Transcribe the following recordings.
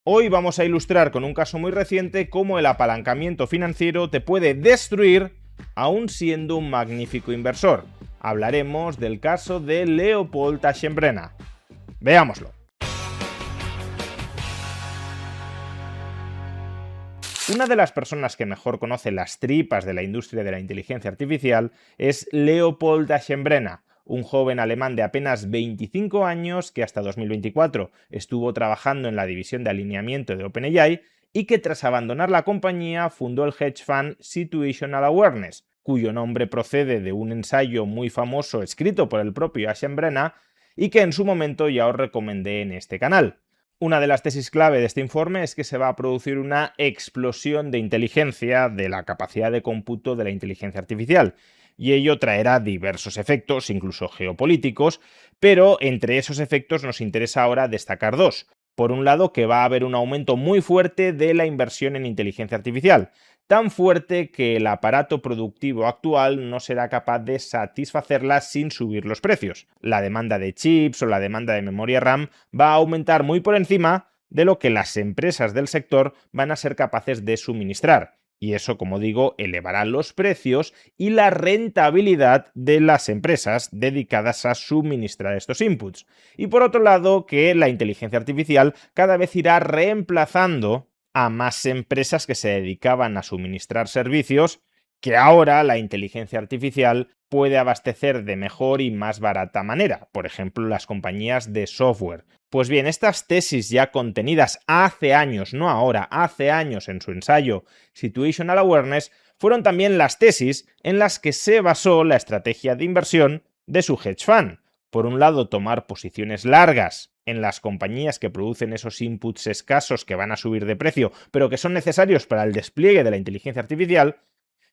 Hoy vamos a ilustrar con un caso muy reciente cómo el apalancamiento financiero te puede destruir aún siendo un magnífico inversor. Hablaremos del caso de Leopold Aschenbrenner. Veámoslo. Una de las personas que mejor conoce las tripas de la industria de la inteligencia artificial es Leopold Aschenbrenner, un joven alemán de apenas 25 años que hasta 2024 estuvo trabajando en la división de alineamiento de OpenAI y que tras abandonar la compañía fundó el hedge fund Situational Awareness, cuyo nombre procede de un ensayo muy famoso escrito por el propio Aschenbrenner y que en su momento ya os recomendé en este canal. Una de las tesis clave de este informe es que se va a producir una explosión de inteligencia de la capacidad de cómputo de la inteligencia artificial, y ello traerá diversos efectos, incluso geopolíticos, pero entre esos efectos nos interesa ahora destacar dos. Por un lado, que va a haber un aumento muy fuerte de la inversión en inteligencia artificial, tan fuerte que el aparato productivo actual no será capaz de satisfacerla sin subir los precios. La demanda de chips o la demanda de memoria RAM va a aumentar muy por encima de lo que las empresas del sector van a ser capaces de suministrar. Y eso, como digo, elevará los precios y la rentabilidad de las empresas dedicadas a suministrar estos inputs. Y por otro lado, que la inteligencia artificial cada vez irá reemplazando a más empresas que se dedicaban a suministrar servicios que ahora la inteligencia artificial puede abastecer de mejor y más barata manera, por ejemplo, las compañías de software. Pues bien, estas tesis ya contenidas hace años, no ahora, hace años en su ensayo Situational Awareness, fueron también las tesis en las que se basó la estrategia de inversión de su hedge fund. Por un lado, tomar posiciones largas en las compañías que producen esos inputs escasos que van a subir de precio, pero que son necesarios para el despliegue de la inteligencia artificial,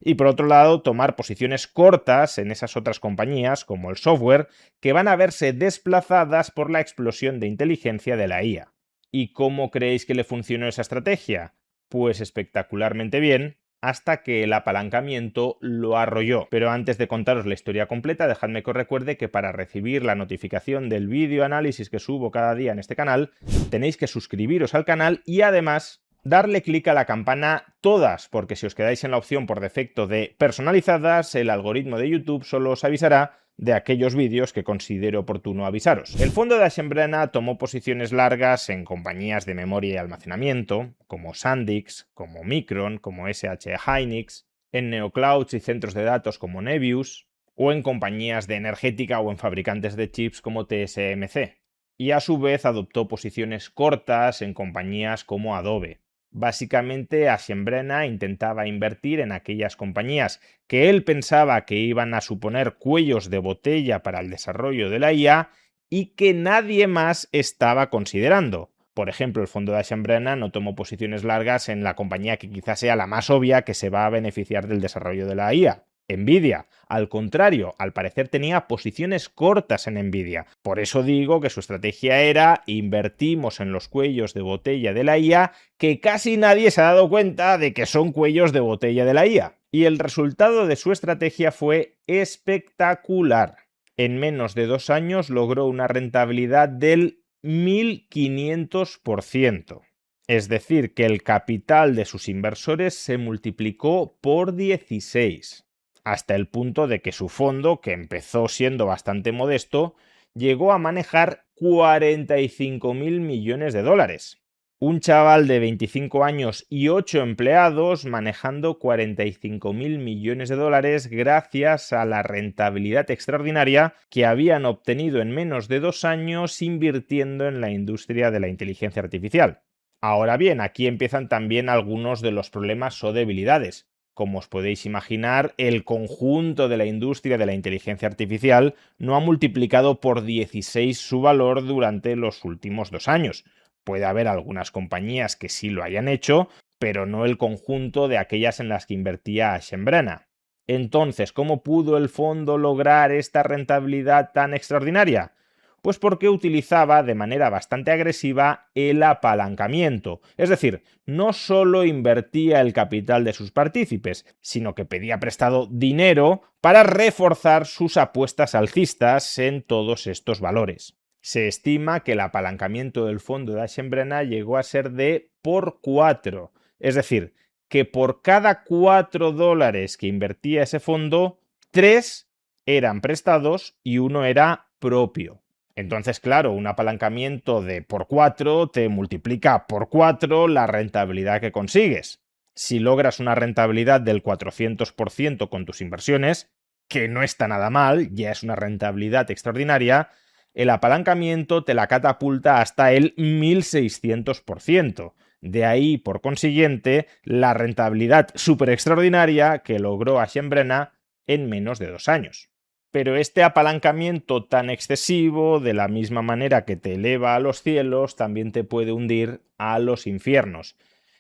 y por otro lado, tomar posiciones cortas en esas otras compañías, como el software, que van a verse desplazadas por la explosión de inteligencia de la IA. ¿Y cómo creéis que le funcionó esa estrategia? Pues espectacularmente bien, hasta que el apalancamiento lo arrolló. Pero antes de contaros la historia completa, dejadme que os recuerde que para recibir la notificación del vídeo análisis que subo cada día en este canal, tenéis que suscribiros al canal y además darle clic a la campana todas, porque si os quedáis en la opción por defecto de personalizadas, el algoritmo de YouTube solo os avisará de aquellos vídeos que considero oportuno avisaros. El fondo de Aschenbrenner tomó posiciones largas en compañías de memoria y almacenamiento, como SanDisk, como Micron, como SH Hynix, en neoclouds y centros de datos como Nebius, o en compañías de energética o en fabricantes de chips como TSMC. Y a su vez adoptó posiciones cortas en compañías como Adobe. Básicamente, Aschenbrenner intentaba invertir en aquellas compañías que él pensaba que iban a suponer cuellos de botella para el desarrollo de la IA y que nadie más estaba considerando. Por ejemplo, el fondo de Aschenbrenner no tomó posiciones largas en la compañía que quizás sea la más obvia que se va a beneficiar del desarrollo de la IA. Nvidia, al contrario, al parecer tenía posiciones cortas en Nvidia. Por eso digo que su estrategia era invertimos en los cuellos de botella de la IA que casi nadie se ha dado cuenta de que son cuellos de botella de la IA. Y el resultado de su estrategia fue espectacular. En menos de 2 años logró una rentabilidad del 1500%. Es decir, que el capital de sus inversores se multiplicó por 16. Hasta el punto de que su fondo, que empezó siendo bastante modesto, llegó a manejar 45.000 millones de dólares. Un chaval de 25 años y 8 empleados manejando 45.000 millones de dólares gracias a la rentabilidad extraordinaria que habían obtenido en menos de 2 años invirtiendo en la industria de la inteligencia artificial. Ahora bien, aquí empiezan también algunos de los problemas o debilidades. Como os podéis imaginar, el conjunto de la industria de la inteligencia artificial no ha multiplicado por 16 su valor durante los últimos 2 años. Puede haber algunas compañías que sí lo hayan hecho, pero no el conjunto de aquellas en las que invertía Aschenbrenner. Entonces, ¿cómo pudo el fondo lograr esta rentabilidad tan extraordinaria? Pues porque utilizaba de manera bastante agresiva el apalancamiento. Es decir, no solo invertía el capital de sus partícipes, sino que pedía prestado dinero para reforzar sus apuestas alcistas en todos estos valores. Se estima que el apalancamiento del fondo de Aschenbrenner llegó a ser de por 4. Es decir, que por cada $4 que invertía ese fondo, 3 eran prestados y 1 era propio. Entonces, claro, un apalancamiento de por 4 te multiplica por 4 la rentabilidad que consigues. Si logras una rentabilidad del 400% con tus inversiones, que no está nada mal, ya es una rentabilidad extraordinaria, el apalancamiento te la catapulta hasta el 1600%. De ahí, por consiguiente, la rentabilidad súper extraordinaria que logró Aschenbrenner en menos de 2 años. Pero este apalancamiento tan excesivo, de la misma manera que te eleva a los cielos, también te puede hundir a los infiernos.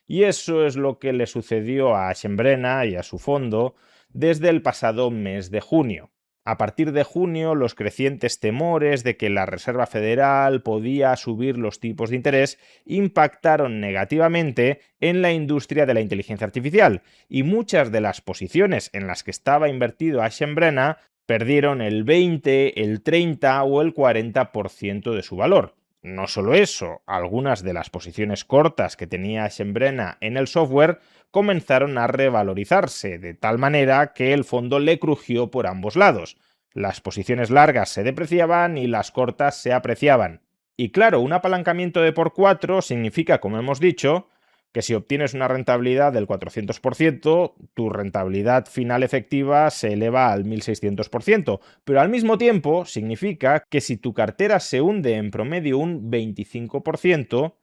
Y eso es lo que le sucedió a Aschenbrenner y a su fondo desde el pasado mes de junio. A partir de junio, los crecientes temores de que la Reserva Federal podía subir los tipos de interés impactaron negativamente en la industria de la inteligencia artificial, y muchas de las posiciones en las que estaba invertido Aschenbrenner perdieron el 20, el 30 o el 40% de su valor. No solo eso, algunas de las posiciones cortas que tenía Aschenbrenner en el software comenzaron a revalorizarse, de tal manera que el fondo le crujió por ambos lados. Las posiciones largas se depreciaban y las cortas se apreciaban. Y claro, un apalancamiento de por 4 significa, como hemos dicho, que si obtienes una rentabilidad del 400%, tu rentabilidad final efectiva se eleva al 1600%, pero al mismo tiempo significa que si tu cartera se hunde en promedio un 25%,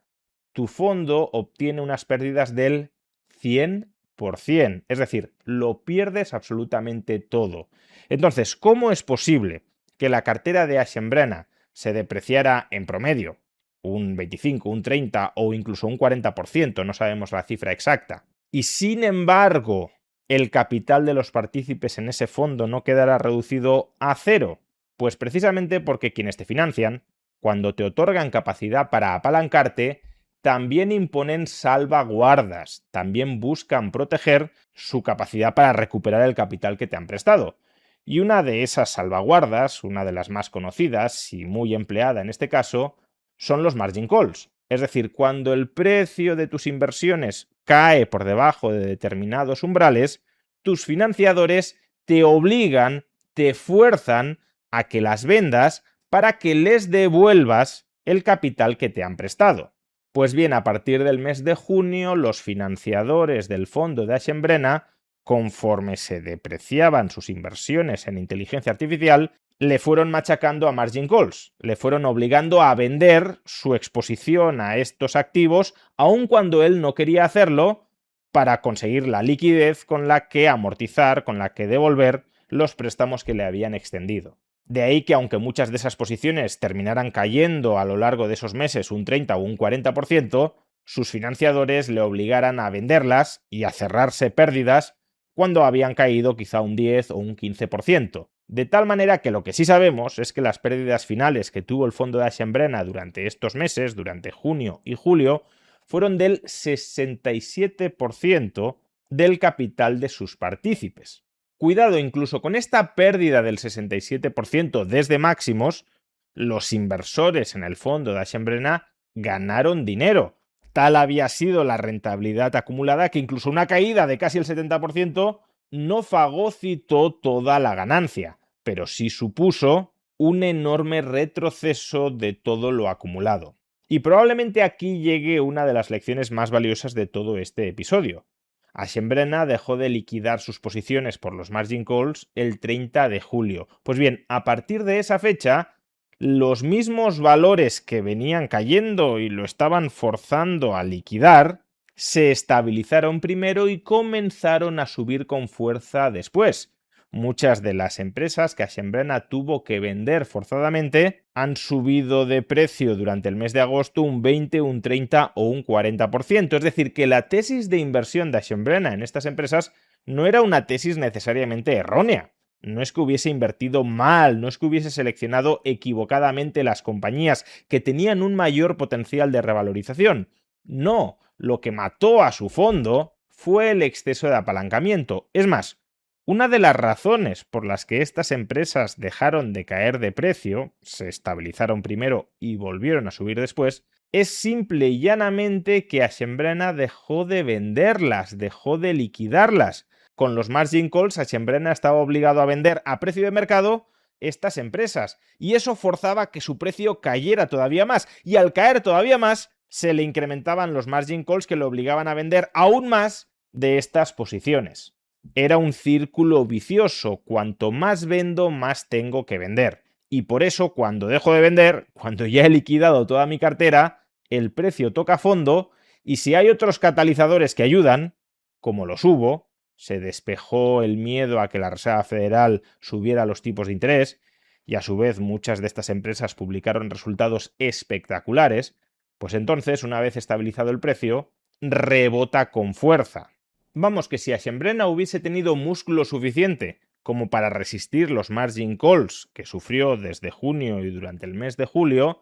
tu fondo obtiene unas pérdidas del 100%, es decir, lo pierdes absolutamente todo. Entonces, ¿cómo es posible que la cartera de Aschenbrenner se depreciara en promedio un 25, un 30 o incluso un 40%, no sabemos la cifra exacta, y sin embargo el capital de los partícipes en ese fondo no quedará reducido a cero? Pues precisamente porque quienes te financian, cuando te otorgan capacidad para apalancarte, también imponen salvaguardas, también buscan proteger su capacidad para recuperar el capital que te han prestado. Y una de esas salvaguardas, una de las más conocidas y muy empleada en este caso, son los margin calls. Es decir, cuando el precio de tus inversiones cae por debajo de determinados umbrales, tus financiadores te obligan, te fuerzan a que las vendas para que les devuelvas el capital que te han prestado. Pues bien, a partir del mes de junio, los financiadores del fondo de Aschenbrenner, conforme se depreciaban sus inversiones en inteligencia artificial, le fueron machacando a margin calls, le fueron obligando a vender su exposición a estos activos, aun cuando él no quería hacerlo, para conseguir la liquidez con la que amortizar, con la que devolver los préstamos que le habían extendido. De ahí que aunque muchas de esas posiciones terminaran cayendo a lo largo de esos meses un 30 o un 40%, sus financiadores le obligaran a venderlas y a cerrarse pérdidas cuando habían caído quizá un 10 o un 15%. De tal manera que lo que sí sabemos es que las pérdidas finales que tuvo el fondo de Aschenbrenner durante estos meses, durante junio y julio, fueron del 67% del capital de sus partícipes. Cuidado, incluso con esta pérdida del 67% desde máximos, los inversores en el fondo de Aschenbrenner ganaron dinero. Tal había sido la rentabilidad acumulada que incluso una caída de casi el 70% no fagocitó toda la ganancia, pero sí supuso un enorme retroceso de todo lo acumulado. Y probablemente aquí llegue una de las lecciones más valiosas de todo este episodio. Aschenbrenner dejó de liquidar sus posiciones por los margin calls el 30 de julio. Pues bien, a partir de esa fecha, los mismos valores que venían cayendo y lo estaban forzando a liquidar, se estabilizaron primero y comenzaron a subir con fuerza después. Muchas de las empresas que Aschenbrenner tuvo que vender forzadamente han subido de precio durante el mes de agosto un 20, un 30 o un 40%. Es decir, que la tesis de inversión de Aschenbrenner en estas empresas no era una tesis necesariamente errónea. No es que hubiese invertido mal, no es que hubiese seleccionado equivocadamente las compañías que tenían un mayor potencial de revalorización. No, lo que mató a su fondo fue el exceso de apalancamiento. Es más, Una de las razones por las que estas empresas dejaron de caer de precio, se estabilizaron primero y volvieron a subir después, es simple y llanamente que Acciona dejó de venderlas, dejó de liquidarlas. Con los margin calls, Acciona estaba obligado a vender a precio de mercado estas empresas, y eso forzaba que su precio cayera todavía más, y al caer todavía más, se le incrementaban los margin calls que le obligaban a vender aún más de estas posiciones. Era un círculo vicioso, cuanto más vendo, más tengo que vender. Y por eso, cuando dejo de vender, cuando ya he liquidado toda mi cartera, el precio toca fondo, y si hay otros catalizadores que ayudan, como los hubo, se despejó el miedo a que la Reserva Federal subiera los tipos de interés, y a su vez muchas de estas empresas publicaron resultados espectaculares, pues entonces, una vez estabilizado el precio, rebota con fuerza. Vamos, que si Acciona hubiese tenido músculo suficiente como para resistir los margin calls que sufrió desde junio y durante el mes de julio,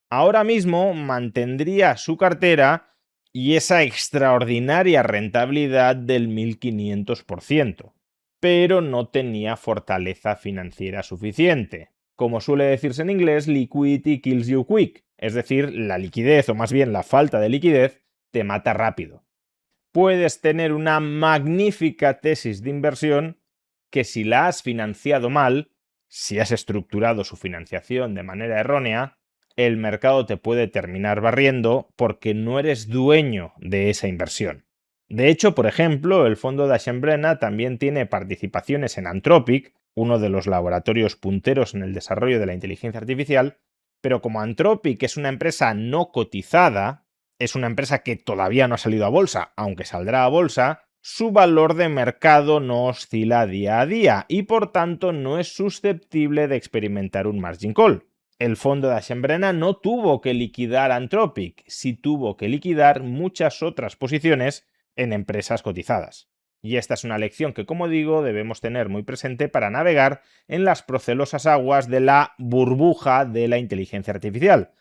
ahora mismo mantendría su cartera y esa extraordinaria rentabilidad del 1500%, pero no tenía fortaleza financiera suficiente. Como suele decirse en inglés, liquidity kills you quick, es decir, la liquidez, o más bien la falta de liquidez, te mata rápido. Puedes tener una magnífica tesis de inversión que, si la has financiado mal, si has estructurado su financiación de manera errónea, el mercado te puede terminar barriendo porque no eres dueño de esa inversión. De hecho, por ejemplo, el fondo de Acciona también tiene participaciones en Anthropic, uno de los laboratorios punteros en el desarrollo de la inteligencia artificial, pero como Anthropic es una empresa no cotizada, es una empresa que todavía no ha salido a bolsa, aunque saldrá a bolsa, su valor de mercado no oscila día a día y por tanto no es susceptible de experimentar un margin call. El fondo de Acciona no tuvo que liquidar Anthropic, sí tuvo que liquidar muchas otras posiciones en empresas cotizadas. Y esta es una lección que, como digo, debemos tener muy presente para navegar en las procelosas aguas de la burbuja de la inteligencia artificial.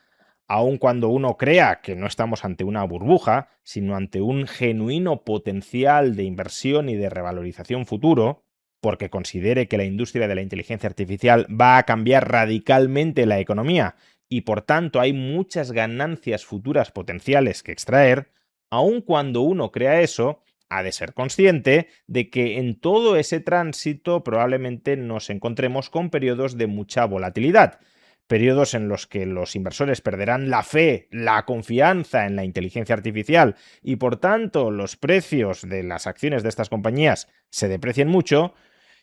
Aun cuando uno crea que no estamos ante una burbuja, sino ante un genuino potencial de inversión y de revalorización futuro, porque considere que la industria de la inteligencia artificial va a cambiar radicalmente la economía y por tanto hay muchas ganancias futuras potenciales que extraer, aun cuando uno crea eso, ha de ser consciente de que en todo ese tránsito probablemente nos encontremos con periodos de mucha volatilidad, periodos en los que los inversores perderán la fe, la confianza en la inteligencia artificial y por tanto los precios de las acciones de estas compañías se deprecien mucho,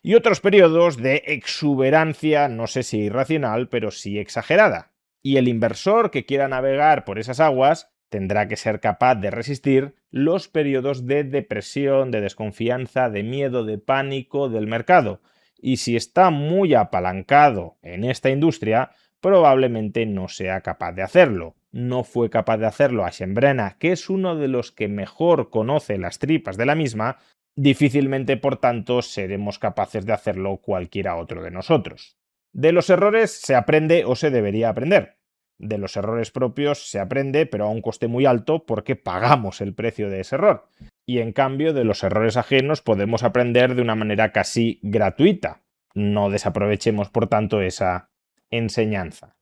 y otros periodos de exuberancia, no sé si irracional, pero sí exagerada. Y el inversor que quiera navegar por esas aguas tendrá que ser capaz de resistir los periodos de depresión, de desconfianza, de miedo, de pánico del mercado. Y si está muy apalancado en esta industria, probablemente no sea capaz de hacerlo. No fue capaz de hacerlo Acciona, que es uno de los que mejor conoce las tripas de la misma. Difícilmente, por tanto, seremos capaces de hacerlo cualquiera otro de nosotros. De los errores se aprende o se debería aprender. De los errores propios se aprende, pero a un coste muy alto porque pagamos el precio de ese error. Y en cambio, de los errores ajenos podemos aprender de una manera casi gratuita. No desaprovechemos, por tanto, esa enseñanza.